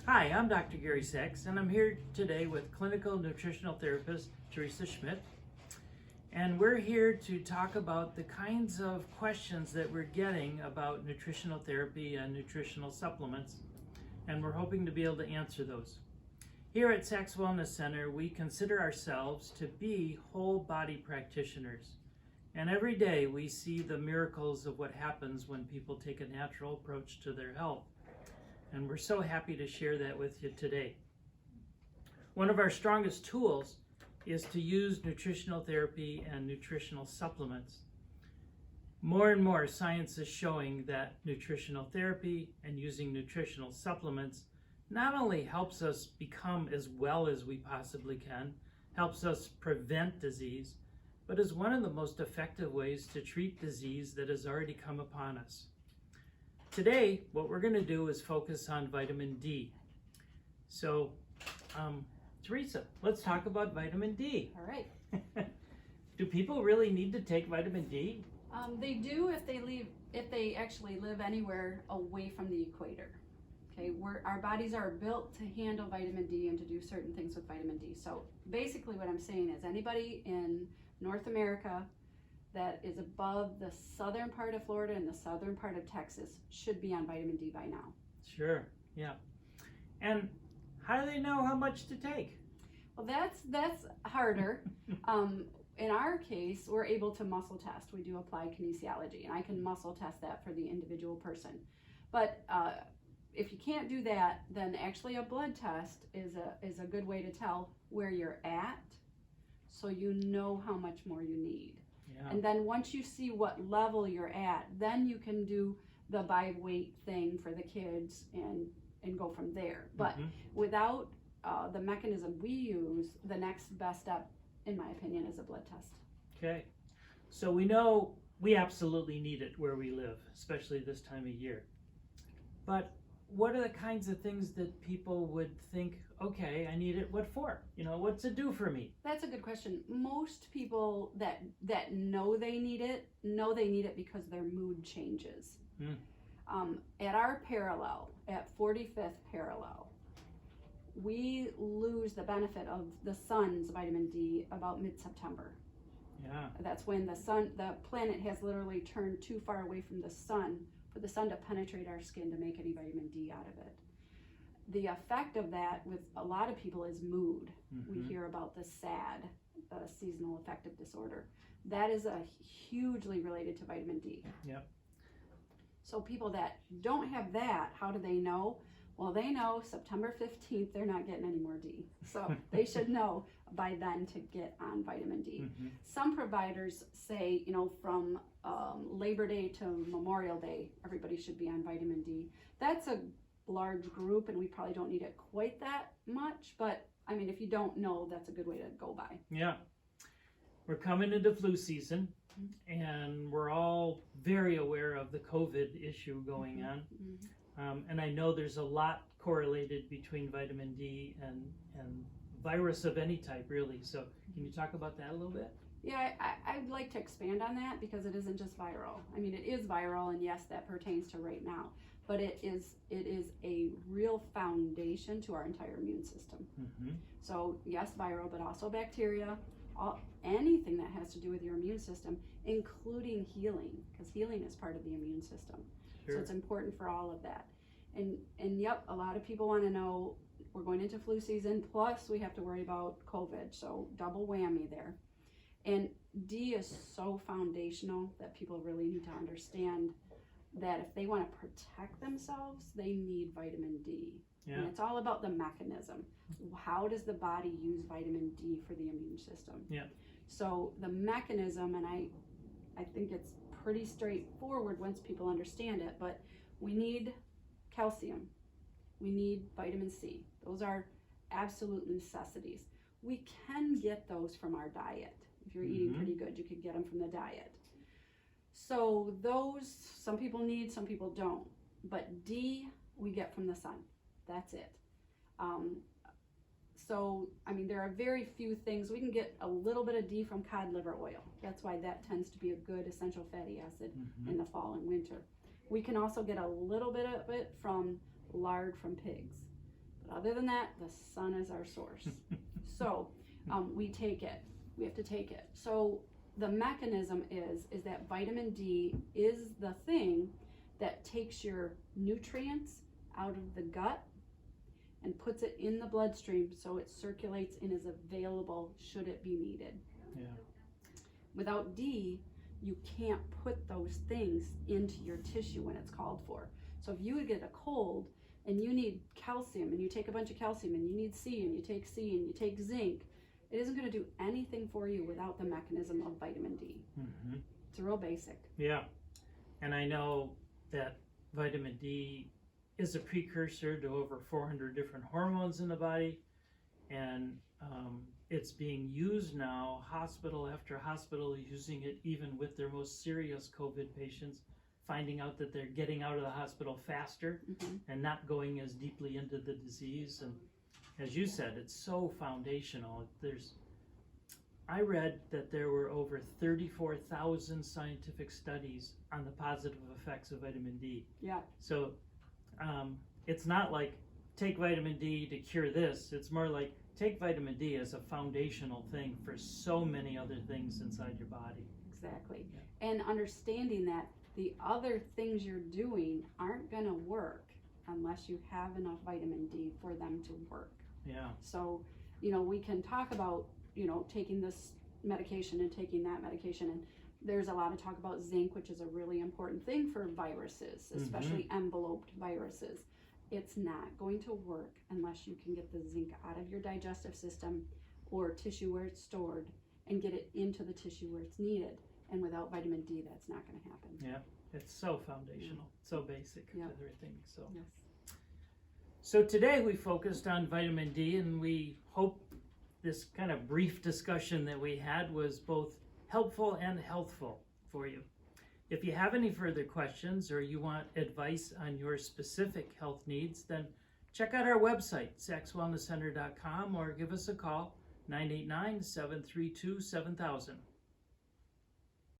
Hi, I'm Dr. Gary Saks, and I'm here today with clinical nutritional therapist Theresa Schmidt. And we're here to talk about the kinds of questions that we're getting about nutritional therapy and nutritional supplements, and we're hoping to be able to answer those. Here at Saks Wellness Center, we consider ourselves to be whole body practitioners. And every day we see the miracles of what happens when people take a natural approach to their health. And we're so happy to share that with you today. One of our strongest tools is to use nutritional therapy and nutritional supplements. More and more science is showing that nutritional therapy and using nutritional supplements not only helps us become as well as we possibly can, helps us prevent disease, but is one of the most effective ways to treat disease that has already come upon us. Today, what we're going to do is focus on vitamin D. So, Theresa, let's talk about vitamin D. All right. Do people really need to take vitamin D? They do if they actually live anywhere away from the equator. Okay, our bodies are built to handle vitamin D and to do certain things with vitamin D. So basically what I'm saying is anybody in North America that is above the southern part of Florida and the southern part of Texas should be on vitamin D by now. Sure, yeah. And how do they know how much to take? Well, that's harder. In our case, we're able to muscle test. We do applied kinesiology, and I can muscle test that for the individual person. But if you can't do that, then actually a blood test is a good way to tell where you're at, so you know how much more you need. Yeah. And then once you see what level you're at, then you can do the by weight thing for the kids and go from there. But without the mechanism we use, the next best step, in my opinion, is a blood test. Okay. So we know we absolutely need it where we live, especially this time of year. But what are the kinds of things that people would think, okay, I need it, what for? You know, what's it do for me? That's a good question. Most people that know they need it because their mood changes. At our parallel, at 45th parallel, we lose the benefit of the sun's vitamin D about mid-September. Yeah. That's when the planet has literally turned too far away from the sun for the sun to penetrate our skin to make any vitamin D out of it. The effect of that with a lot of people is mood. We hear about the SAD, seasonal affective disorder. That is hugely related to vitamin D. Yep. So people that don't have that, how do they know? Well, they know September 15th they're not getting any more D. So they should know by then to get on vitamin D. Some providers say, from Labor Day to Memorial Day, everybody should be on vitamin D. That's a large group, and we probably don't need it quite that much. But, I mean, if you don't know, that's a good way to go by. Yeah. We're coming into flu season, and we're all very aware of the COVID issue going on. And I know there's a lot correlated between vitamin D and virus of any type, really. So can you talk about that a little bit? Yeah, I'd like to expand on that because it isn't just viral. I mean, it is viral, and yes, that pertains to right now. But it is a real foundation to our entire immune system. So yes, viral, but also bacteria, anything that has to do with your immune system, including healing, because healing is part of the immune system. Sure. So it's important for all of that. And yep, a lot of people want to know, we're going into flu season, plus we have to worry about COVID, so double whammy there. And D is so foundational that people really need to understand that if they want to protect themselves, they need vitamin D. Yeah. And it's all about the mechanism. How does the body use vitamin D for the immune system? Yeah. So the mechanism, and I think it's pretty straightforward once people understand it, but we need calcium. We need vitamin C. Those are absolute necessities. We can get those from our diet. If you're eating pretty good, you could get them from the diet. So those, some people need, some people don't. But D, we get from the sun. That's it. So, I mean, there are very few things. We can get a little bit of D from cod liver oil. That's why that tends to be a good essential fatty acid in the fall and winter. We can also get a little bit of it from lard from pigs. But other than that, the sun is our source. So we take it. We have to take it. So the mechanism is that vitamin D is the thing that takes your nutrients out of the gut and puts it in the bloodstream so it circulates and is available should it be needed. Yeah. Without D, you can't put those things into your tissue when it's called for. So if you would get a cold and you need calcium and you take a bunch of calcium and you need C and you take C and you take zinc, it isn't going to do anything for you without the mechanism of vitamin D. Mm-hmm. It's real basic. Yeah. And I know that vitamin D is a precursor to over 400 different hormones in the body, and it's being used now, hospital after hospital using it even with their most serious COVID patients, finding out that they're getting out of the hospital faster and not going as deeply into the disease. And as you said, it's so foundational. I read that there were over 34,000 scientific studies on the positive effects of vitamin D. Yeah. So it's not like take vitamin D to cure this. It's more like take vitamin D as a foundational thing for so many other things inside your body. Exactly. Yeah. And understanding that the other things you're doing aren't going to work unless you have enough vitamin D for them to work. Yeah. So, we can talk about, taking this medication and taking that medication. And there's a lot of talk about zinc, which is a really important thing for viruses, especially enveloped viruses. It's not going to work unless you can get the zinc out of your digestive system or tissue where it's stored and get it into the tissue where it's needed. And without vitamin D, that's not going to happen. Yeah, it's so foundational, so basic to everything. So. Yes. So today we focused on vitamin D, and we hope this kind of brief discussion that we had was both helpful and healthful for you. If you have any further questions or you want advice on your specific health needs, then check out our website, sakswellnesscenter.com, or give us a call, 989-732-7000.